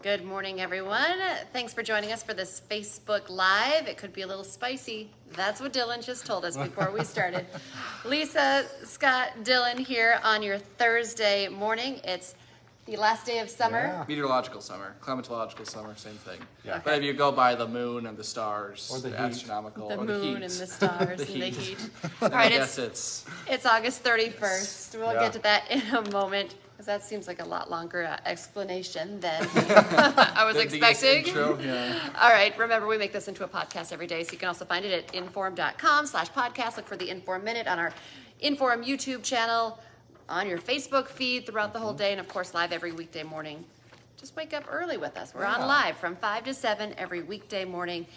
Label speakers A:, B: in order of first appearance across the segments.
A: Good morning, everyone. Thanks for joining us for this Facebook Live. It could be a little spicy. That's what Dylan just told us before we started. Lisa, Scott, Dylan here on your Thursday morning. It's the last day of summer.
B: Yeah. Meteorological summer, climatological summer, same thing.
C: Yeah.
A: Okay.
B: But if you go by the moon and the stars,
C: Or the heat.
B: astronomical,
A: The
B: or
A: moon
B: the heat.
A: and the stars
B: The
A: and the
B: heat.
A: heat.
B: All
A: All right,
B: guess
A: it's
B: it's
A: August 31st. We'll
C: Yeah.
A: get to that in a moment, because that seems like a lot longer explanation than I was
B: the biggest
A: expecting.
B: intro. Yeah.
A: All right, remember we make this into a podcast every day, so you can also find it at inform.com/podcast. Look for the Inform Minute on our Inform YouTube channel, on your Facebook feed throughout the whole day, and of course live every weekday morning. Just wake up early with us. We're on
C: Yeah.
A: live from 5 to 7 every weekday morning.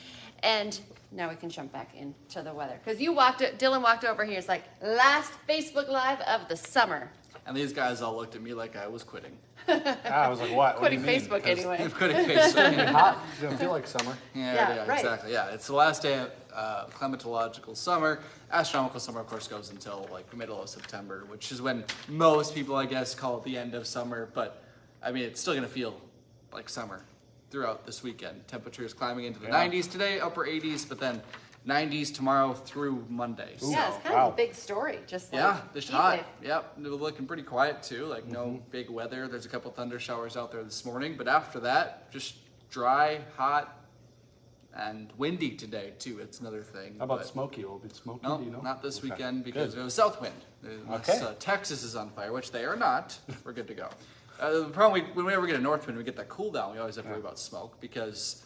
A: And now we can jump back into the weather. Because Dylan walked over here, it's like, last Facebook Live of the summer.
B: And these guys all looked at me like I was quitting.
C: I was like, what?
A: Quitting
C: What do you mean?
A: Facebook
C: 'Cause
A: anyway.
B: I'm quitting Facebook.
C: It's hot. It doesn't feel like summer.
A: Yeah, right.
B: Exactly. Yeah, it's the last day of climatological summer. Astronomical summer, of course, goes until like the middle of September, which is when most people, I guess, call it the end of summer. But I mean, it's still going to feel like summer throughout this weekend. Temperatures climbing into the 90s today, upper 80s, but then 90s tomorrow through Monday.
C: Ooh.
A: Yeah, it's kind
C: Wow.
A: of a big story. Just like
B: Yeah, it's
A: heat
B: hot.
A: wave.
B: Yep, they're looking pretty quiet too. Like no big weather. There's a couple thunder showers out there this morning, but after that, just dry, hot, and windy today too. It's another thing.
C: How about
B: but
C: smoky? Will it be smoky?
B: No,
C: do you know?
B: not this
C: Okay.
B: weekend because
C: Good.
B: it was south wind. Unless
C: Okay.
B: Texas is on fire, which they are not. We're good to go. The problem when we ever get a north wind, we get that cool down. We always have to worry about smoke because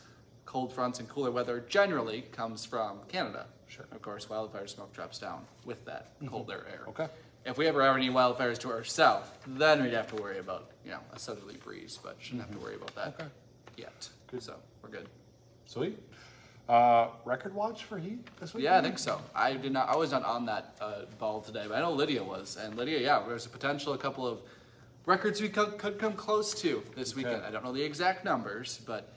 B: cold fronts and cooler weather generally comes from Canada.
C: Sure.
B: Of course, wildfire smoke drops down with that colder air.
C: Okay.
B: If we ever have any wildfires to our south, then we'd have to worry about, a southerly breeze, but shouldn't have to worry about that
C: Okay.
B: yet.
C: Good.
B: So we're good.
C: Sweet. Record watch for heat this week?
B: Yeah, I think so. I was not on that ball today, but I know Lydia was. And Lydia, there's a potential, a couple of records we could come close to this
C: Okay.
B: weekend. I don't know the exact numbers, but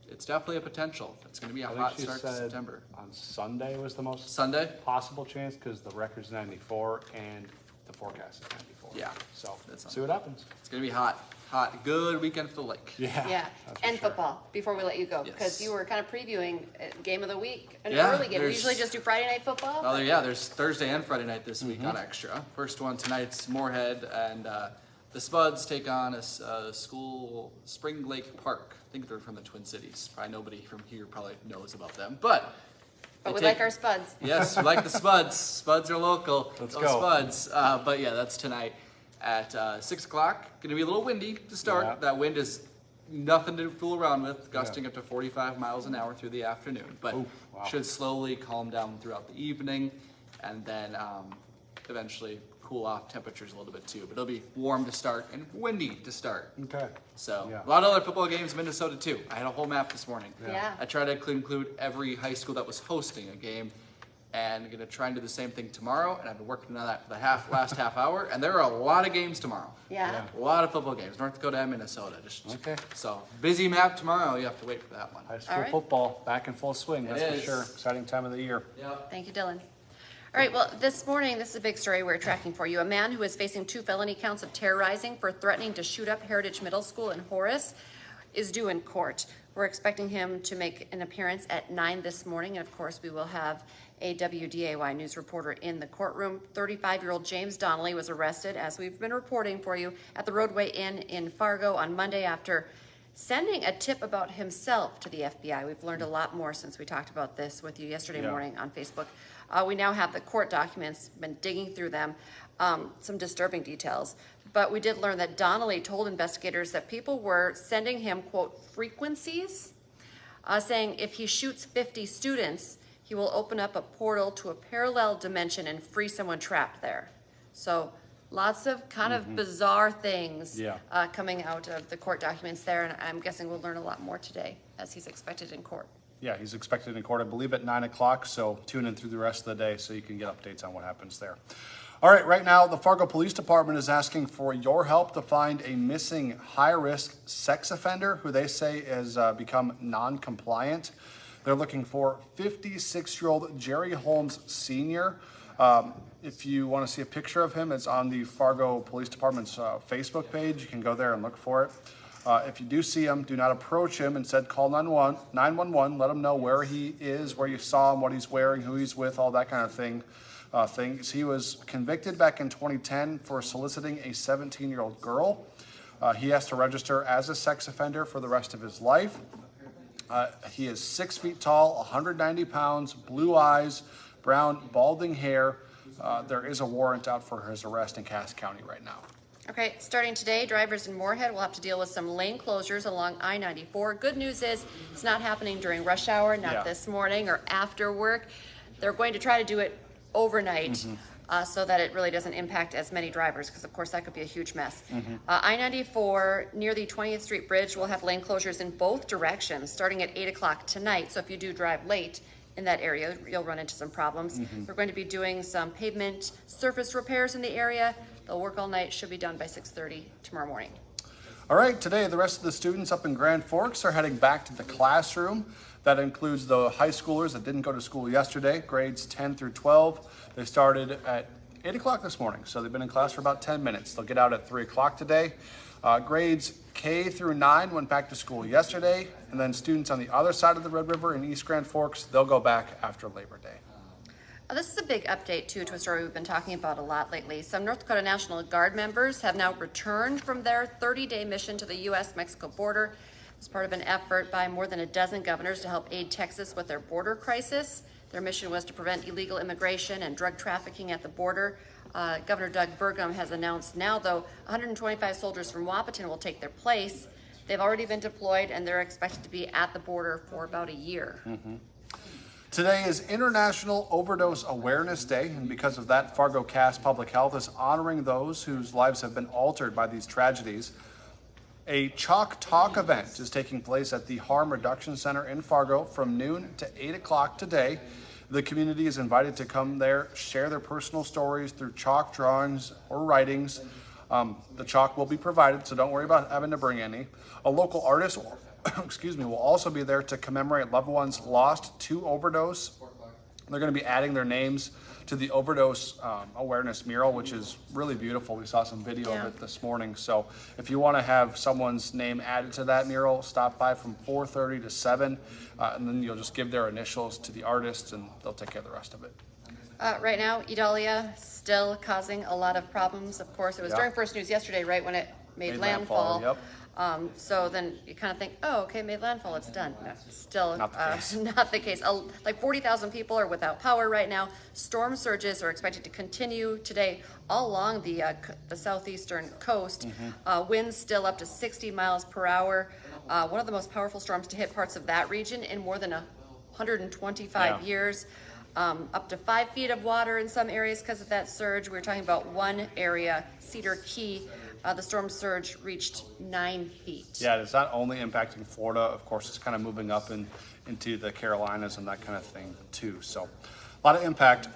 B: it's definitely a potential. It's going to be a
C: I
B: hot
C: think she
B: start to
C: said
B: September.
C: on Sunday was the most
B: Sunday?
C: possible chance because the record's 94 and the forecast is 94.
B: Yeah.
C: So
B: That's
C: see what happens.
B: It's going to be hot. Hot. Good weekend for the lake.
C: Yeah.
A: Yeah,
C: that's for
A: and
C: sure.
A: football, before we let you go, because
B: Yes.
A: you were kind of previewing Game of the Week, an
B: Yeah,
A: early game. We
B: there's-
A: usually just do Friday Night Football.
B: Well, there's Thursday and Friday night this week on Extra. First one tonight's Moorhead, and the Spuds take on a school, Spring Lake Park. I think they're from the Twin Cities. Probably nobody from here probably knows about them, but
A: But
B: they
A: we
B: take-
A: like our Spuds.
B: Yes, we like the Spuds. Spuds are local.
C: Let's
B: Go
C: go.
B: Spuds. But yeah, that's tonight at 6 o'clock. Going to be a little windy to start.
C: Yeah.
B: That wind is nothing to fool around with, gusting up to 45 miles an hour through the afternoon. But
C: Ooh, wow.
B: should slowly calm down throughout the evening and then eventually cool off temperatures a little bit too. But it'll be warm to start and windy to start.
C: Okay.
B: So
C: Yeah.
B: a lot of other football games in Minnesota too. I had a whole map this morning.
A: Yeah.
B: I tried to include every high school that was hosting a game, and I'm gonna try and do the same thing tomorrow. And I've been working on that for the last half hour, and there are a lot of games tomorrow.
A: Yeah.
B: A lot of football games, North Dakota and Minnesota.
C: Okay.
B: So busy map tomorrow. You have to wait for that one.
C: High school
A: All right.
C: football back in full swing. That's
B: It
C: for
B: is.
C: sure. Exciting time of the year.
B: Yep.
A: Thank you, Dylan. All right, well, this morning, this is a big story we're tracking for you. A man who is facing 2 felony counts of terrorizing for threatening to shoot up Heritage Middle School in Horace is due in court. We're expecting him to make an appearance at 9 this morning, and of course, we will have a WDAY news reporter in the courtroom. 35-year-old James Donnelly was arrested, as we've been reporting for you, at the Roadway Inn in Fargo on Monday after sending a tip about himself to the FBI. We've learned a lot more since we talked about this with you yesterday
C: Yeah.
A: morning on Facebook. We now have the court documents, been digging through them, some disturbing details. But we did learn that Donnelly told investigators that people were sending him, quote, frequencies, saying if he shoots 50 students, he will open up a portal to a parallel dimension and free someone trapped there. So lots of kind of bizarre things
C: Yeah.
A: coming out of the court documents there, and I'm guessing we'll learn a lot more today as he's expected in court.
C: Yeah, he's expected in court, I believe, at 9 o'clock, so tune in through the rest of the day so you can get updates on what happens there. All right, right now, the Fargo Police Department is asking for your help to find a missing high-risk sex offender who they say has become non-compliant. They're looking for 56-year-old Jerry Holmes Sr. If you want to see a picture of him, it's on the Fargo Police Department's Facebook page. You can go there and look for it. If you do see him, do not approach him. Instead, call 911. Let him know where he is, where you saw him, what he's wearing, who he's with, all that kind of thing. He was convicted back in 2010 for soliciting a 17-year-old girl. He has to register as a sex offender for the rest of his life. He is 6 feet tall, 190 pounds, blue eyes, brown, balding hair. There is a warrant out for his arrest in Cass County right now.
A: Okay, starting today, drivers in Moorhead will have to deal with some lane closures along I-94. Good news is it's not happening during rush hour, not this morning or after work. They're going to try to do it overnight so that it really doesn't impact as many drivers, because of course that could be a huge mess. I-94 near the 20th Street Bridge will have lane closures in both directions starting at 8 o'clock tonight. So if you do drive late in that area, you'll run into some problems. They're going to be doing some pavement surface repairs in the area. They'll work all night, should be done by 6:30 tomorrow morning.
C: All right, today the rest of the students up in Grand Forks are heading back to the classroom. That includes the high schoolers that didn't go to school yesterday, grades 10 through 12. They started at 8 o'clock this morning, so they've been in class for about 10 minutes. They'll get out at 3 o'clock today. Grades K through 9 went back to school yesterday, and then students on the other side of the Red River in East Grand Forks, they'll go back after Labor Day.
A: This is a big update, too, to a story we've been talking about a lot lately. Some North Dakota National Guard members have now returned from their 30-day mission to the U.S.-Mexico border as part of an effort by more than a dozen governors to help aid Texas with their border crisis. Their mission was to prevent illegal immigration and drug trafficking at the border. Governor Doug Burgum has announced now, though, 125 soldiers from Wahpeton will take their place. They've already been deployed, and they're expected to be at the border for about a year.
C: Today is International Overdose Awareness Day, and because of that, Fargo Cass Public Health is honoring those whose lives have been altered by these tragedies. A Chalk Talk event is taking place at the Harm Reduction Center in Fargo from noon to 8 o'clock today. The community is invited to come there, share their personal stories through chalk drawings or writings. The chalk will be provided, so don't worry about having to bring any. A local artist will also be there to commemorate loved ones lost to overdose. They're going to be adding their names to the overdose awareness mural, which is really beautiful. We saw some video of it this morning. So if you want to have someone's name added to that mural, stop by from 4:30 to 7, and then you'll just give their initials to the artists, and they'll take care of the rest of it.
A: Right now, Idalia still causing a lot of problems. Of course, it was during First News yesterday, right, when it made landfall.
C: Yep.
A: So then you kind of think, oh, okay, made landfall, it's done. No, still
C: Not the case.
A: not the case. Like 40,000 people are without power right now. Storm surges are expected to continue today all along the southeastern coast. Winds still up to 60 miles per hour. One of the most powerful storms to hit parts of that region in more than 125 years. Up to 5 feet of water in some areas because of that surge. We were talking about one area, Cedar Key. The storm surge reached 9 feet.
C: Yeah, it's not only impacting Florida. Of course, it's kind of moving up into the Carolinas and that kind of thing too. So a lot of impact.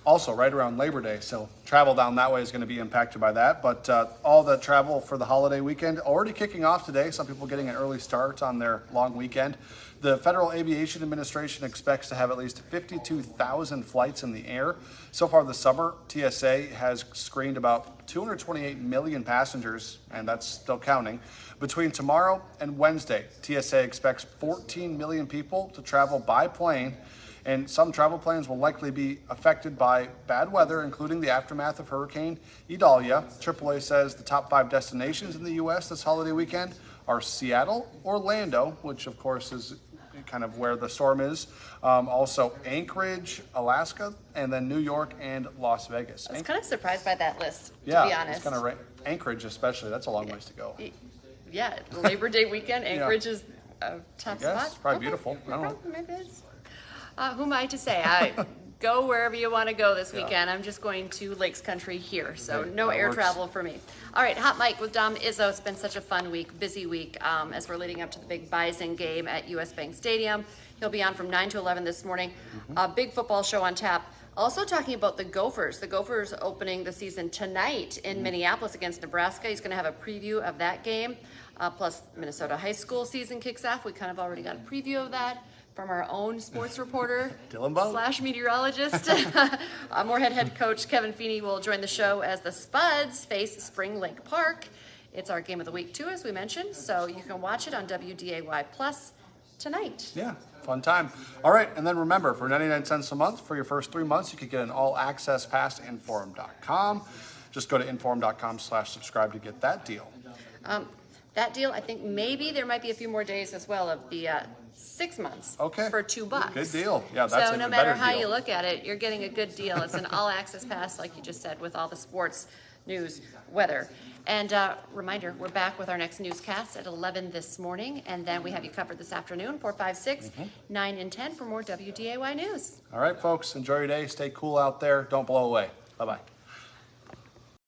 C: Also, right around Labor Day, so travel down that way is going to be impacted by that. But all the travel for the holiday weekend already kicking off today. Some people getting an early start on their long weekend. The Federal Aviation Administration expects to have at least 52,000 flights in the air. So far this summer, TSA has screened about 228 million passengers, and that's still counting. Between tomorrow and Wednesday, TSA expects 14 million people to travel by plane, and some travel plans will likely be affected by bad weather, including the aftermath of Hurricane Idalia. AAA says the top 5 destinations in the U.S. this holiday weekend are Seattle, Orlando, which of course is kind of where the storm is, also Anchorage, Alaska, and then New York and Las Vegas.
A: I was kind of surprised by that list, to be honest.
C: It's kind of Anchorage especially, that's a long ways to go.
A: Yeah, Labor Day weekend, Anchorage is a tough spot.
C: It's probably beautiful. I don't know.
A: Maybe it's, who am I to say? Go wherever you want to go this weekend. I'm just going to Lakes Country here, so no air travel for me. All right, Hot Mike with Dom Izzo. It's been such a fun week, busy week, as we're leading up to the big Bison game at US Bank Stadium. He'll be on from 9 to 11 this morning. A big football show on tap. Also talking about the Gophers. The Gophers opening the season tonight in Minneapolis against Nebraska. He's going to have a preview of that game. Plus, Minnesota high school season kicks off. We kind of already got a preview of that from our own sports reporter
C: Dillon Vogt
A: / meteorologist. Moorhead head coach Kevin Feeney will join the show as the Spuds face Spring Lake Park It's our game of the week too, as we mentioned, so you can watch it on WDAY Plus tonight.
C: Yeah, fun time. All right, and then remember, for 99 cents a month for your first 3 months, you could get an all-access pass to Inform.com. Just go to Inform.com/subscribe to get that deal.
A: That deal, I think maybe there might be a few more days as well of the 6 months
C: Okay.
A: for $2.
C: Good deal. Yeah, that's
A: So
C: an
A: no
C: even
A: matter
C: better
A: how
C: deal.
A: you look at it, you're getting a good deal. It's an all-access pass, like you just said, with all the sports, news, weather. And reminder, we're back with our next newscast at 11 this morning, and then we have you covered this afternoon, 4, 5, 6, 9, and 10 for more WDAY news.
C: All right, folks, enjoy your day. Stay cool out there. Don't blow away. Bye-bye.